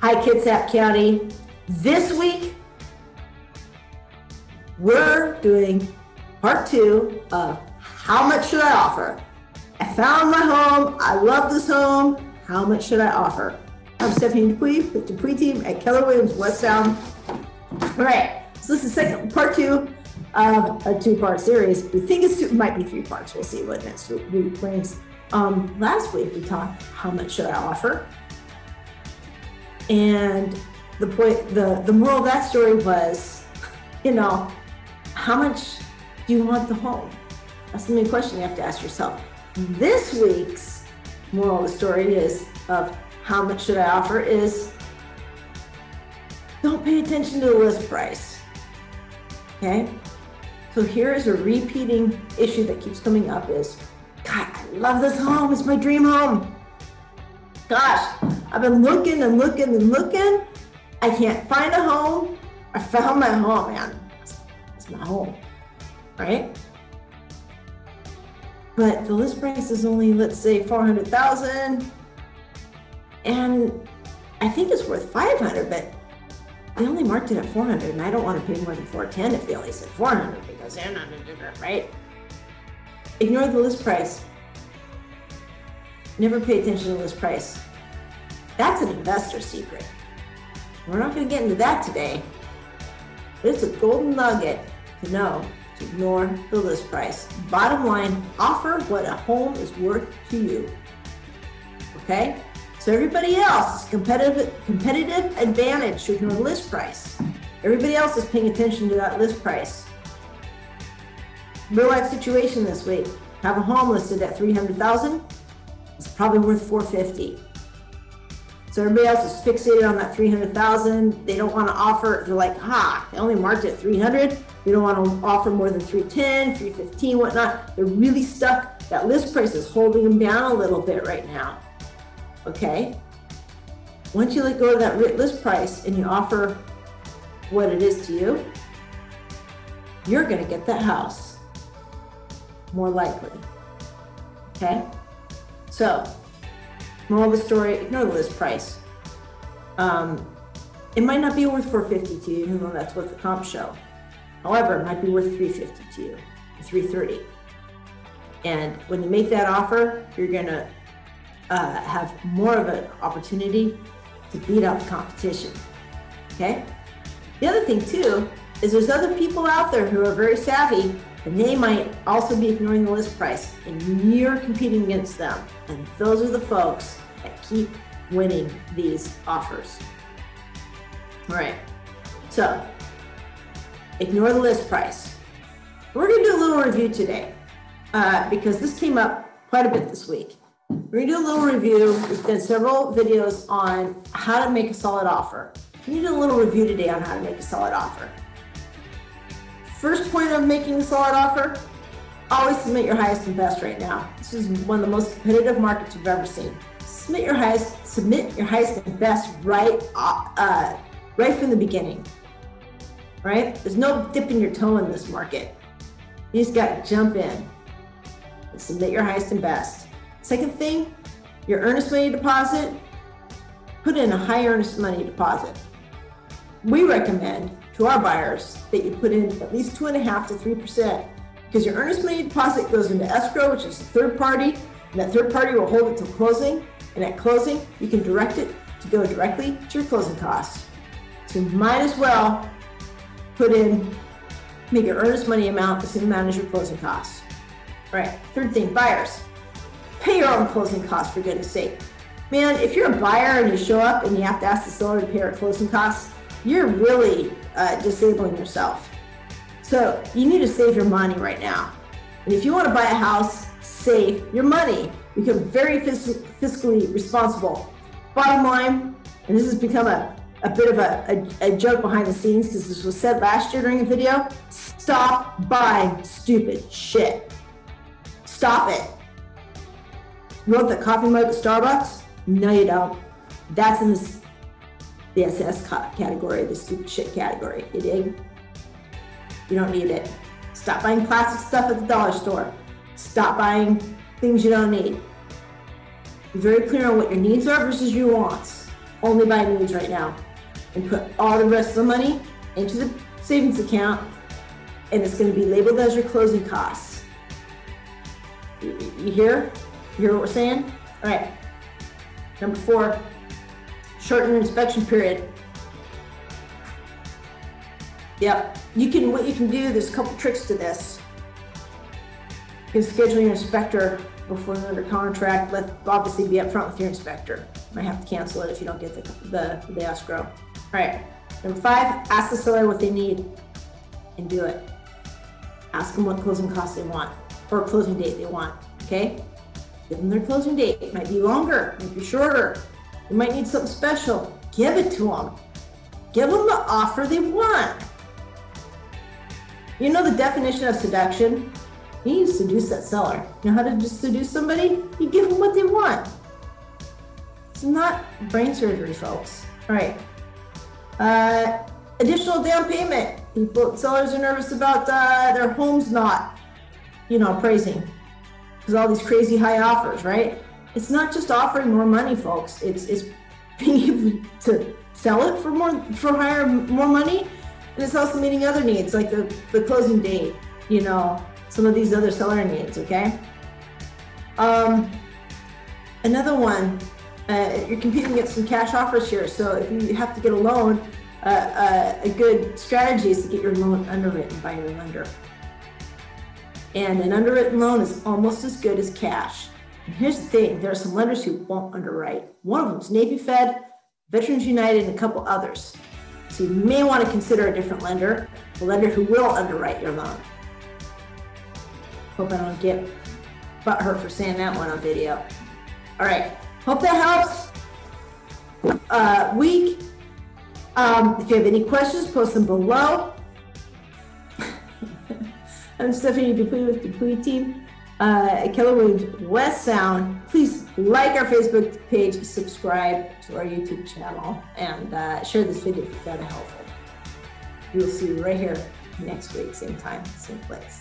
Hi, Kitsap County. This week, we're doing part 2 of How Much Should I Offer? I found my home. I love this home. How much should I offer? I'm Stephanie Dupuis with Dupuis team at Keller Williams West Sound. All right, so this is part 2 of a 2-part series. We think it might be 3 parts. We'll see what next week brings. Last week we talked how much should I offer? And the moral of that story was, how much do you want the home? That's the main question you have to ask yourself. This week's moral of the story is of how much should I offer is don't pay attention to the list price. Okay? So here is a repeating issue that keeps coming up is, God, I love this home. It's my dream home. Gosh, I've been looking and looking and looking. I can't find a home. I found my home, man. It's my home, right? But the list price is only, let's say, $400,000, and I think it's worth $500,000, but they only marked it at $400,000, and I don't want to pay more than $410,000 if they only said $400,000 because they're not different, right? Ignore the list price. Never pay attention to the list price. That's an investor secret. We're not going to get into that today, but it's a golden nugget to know to ignore the list price. Bottom line, offer what a home is worth to you. Okay? So everybody else is competitive advantage to ignore the list price. Everybody else is paying attention to that list price. Real life situation this week. Have a home listed at $300,000. It's probably worth $450,000. So everybody else is fixated on that $300,000. They don't want to offer. They're like, they only marked it at $300,000. They don't want to offer more than $310,000, $315,000, whatnot. They're really stuck. That list price is holding them down a little bit right now. Okay. Once you let go of that list price and you offer what it is to you, you're going to get that house. More likely. Okay. So, moral of the story, ignore the list price. It might not be worth $450,000 to you, even though that's what the comps show. However, it might be worth $350,000 to you, $330,000. And when you make that offer, you're gonna have more of an opportunity to beat out the competition, okay? The other thing too, is there's other people out there who are very savvy, and they might also be ignoring the list price, and you're competing against them. And those are the folks that keep winning these offers. All right, so ignore the list price. We're gonna do a little review today because this came up quite a bit this week. We're gonna do a little review. We've done several videos on how to make a solid offer. We need a little review today on how to make a solid offer. First point of making a solid offer, always submit your highest and best right now. This is one of the most competitive markets you've ever seen. Submit your highest and best right from the beginning, right? There's no dipping your toe in this market. You just got to jump in and submit your highest and best. Second thing, your earnest money deposit, put in a high earnest money deposit. We recommend to our buyers that you put in at least 2.5% to 3%, because your earnest money deposit goes into escrow, which is a third party, and that third party will hold it till closing, and at closing, you can direct it to go directly to your closing costs. So you might as well make your earnest money amount the same amount as your closing costs. All right, third thing, buyers, pay your own closing costs, for goodness sake. Man, if you're a buyer and you show up and you have to ask the seller to pay our closing costs, you're really disabling yourself. So you need to save your money right now. And if you want to buy a house, save your money. Become very fiscally responsible. Bottom line, and this has become a bit of a joke behind the scenes because this was said last year during a video, stop buying stupid shit. Stop it. You want the coffee mug at Starbucks? No, you don't. That's in the SS category, the stupid shit category. You dig? You don't need it. Stop buying plastic stuff at the dollar store. Stop buying things you don't need. Be very clear on what your needs are versus your wants. only buy needs right now, and put all the rest of the money into the savings account, and it's going to be labeled as your closing costs. You hear? You hear what we're saying? All right. Number 4, shorten your inspection period. Yep. What you can do, there's a couple tricks to this. You can schedule your inspector before you're under contract. Let's obviously be upfront with your inspector. You might have to cancel it if you don't get the escrow. All right. Number 5, ask the seller what they need and do it. Ask them what closing costs they want or closing date they want. Okay? Give them their closing date. It might be longer, it might be shorter. You might need something special. Give it to them. Give them the offer they want. You know the definition of seduction? You need to seduce that seller. You know how to just seduce somebody? You give them what they want. It's not brain surgery, folks. All right. Additional down payment. Sellers are nervous about their homes not, appraising. Because all these crazy high offers, right? It's not just offering more money, folks. It's being able to sell it for more money, and it's also meeting other needs like the closing date, some of these other seller needs. Okay. Another one, you're competing against some cash offers here. So if you have to get a loan, a good strategy is to get your loan underwritten by your lender. And an underwritten loan is almost as good as cash. And here's the thing, there are some lenders who won't underwrite. One of them is Navy Fed, Veterans United, and a couple others. So you may want to consider a different lender, a lender who will underwrite your loan. Hope I don't get butthurt for saying that one on video. All right, hope that helps. If you have any questions, post them below. I'm Stephanie Dupuis with Dupuis team at Keller Williams West Sound. Please like our Facebook page, subscribe to our YouTube channel, and share this video if you found it helpful. We will see you right here next week, same time, same place.